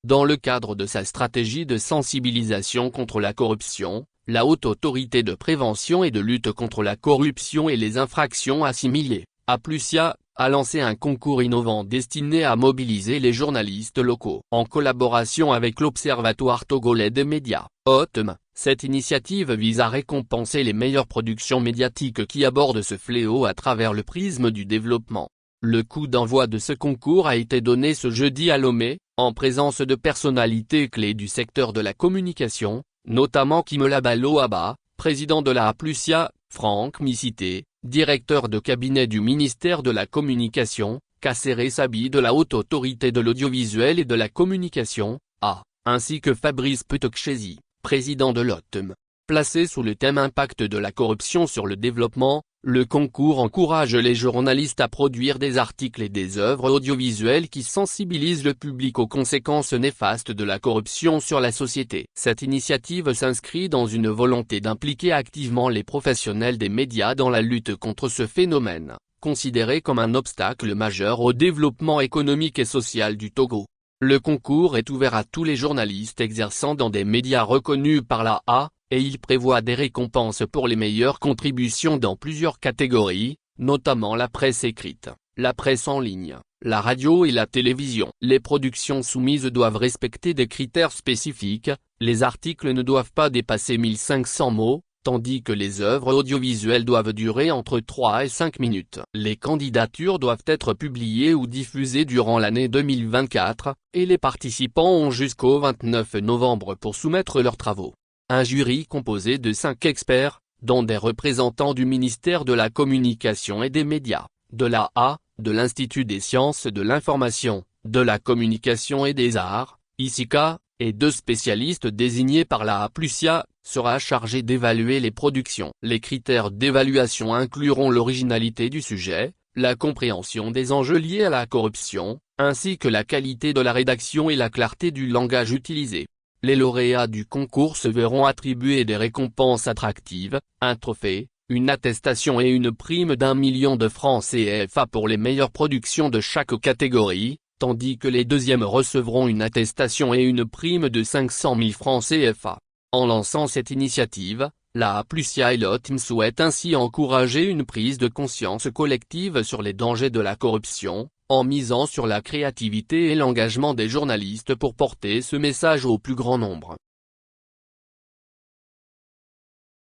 Dans le cadre de sa stratégie de sensibilisation contre la corruption, la Haute Autorité de prévention et de lutte contre la corruption et les infractions assimilées, APLUSIA, a lancé un concours innovant destiné à mobiliser les journalistes locaux. En collaboration avec l'Observatoire togolais des médias, OTM, cette initiative vise à récompenser les meilleures productions médiatiques qui abordent ce fléau à travers le prisme du développement. Le coup d'envoi de ce concours a été donné ce jeudi à Lomé, en présence de personnalités clés du secteur de la communication, notamment Kimela Baloaba, président de la APLUSIA, Franck Missité, directeur de cabinet du ministère de la Communication, Kassere Sabi de la Haute Autorité de l'Audiovisuel et de la Communication, ainsi que Fabrice Petokchesi, président de l'OTM. Placé sous le thème Impact de la corruption sur le développement, le concours encourage les journalistes à produire des articles et des œuvres audiovisuelles qui sensibilisent le public aux conséquences néfastes de la corruption sur la société. Cette initiative s'inscrit dans une volonté d'impliquer activement les professionnels des médias dans la lutte contre ce phénomène, considéré comme un obstacle majeur au développement économique et social du Togo. Le concours est ouvert à tous les journalistes exerçant dans des médias reconnus par la A, et il prévoit des récompenses pour les meilleures contributions dans plusieurs catégories, notamment la presse écrite, la presse en ligne, la radio et la télévision. Les productions soumises doivent respecter des critères spécifiques, les articles ne doivent pas dépasser 1500 mots, tandis que les œuvres audiovisuelles doivent durer entre 3 et 5 minutes. Les candidatures doivent être publiées ou diffusées durant l'année 2024, et les participants ont jusqu'au 29 novembre pour soumettre leurs travaux. Un jury composé de 5 experts, dont des représentants du ministère de la Communication et des médias, de la A, de l'Institut des sciences de l'information, de la communication et des arts, ICICA, et 2 spécialistes désignés par la APLUSIA, sera chargé d'évaluer les productions. Les critères d'évaluation incluront l'originalité du sujet, la compréhension des enjeux liés à la corruption, ainsi que la qualité de la rédaction et la clarté du langage utilisé. Les lauréats du concours se verront attribuer des récompenses attractives, un trophée, une attestation et une prime d'1 million de francs CFA pour les meilleures productions de chaque catégorie, tandis que les deuxièmes recevront une attestation et une prime de 500 000 francs CFA. En lançant cette initiative, la APLUSIA et l'OTM souhaitent ainsi encourager une prise de conscience collective sur les dangers de la corruption, en misant sur la créativité et l'engagement des journalistes pour porter ce message au plus grand nombre.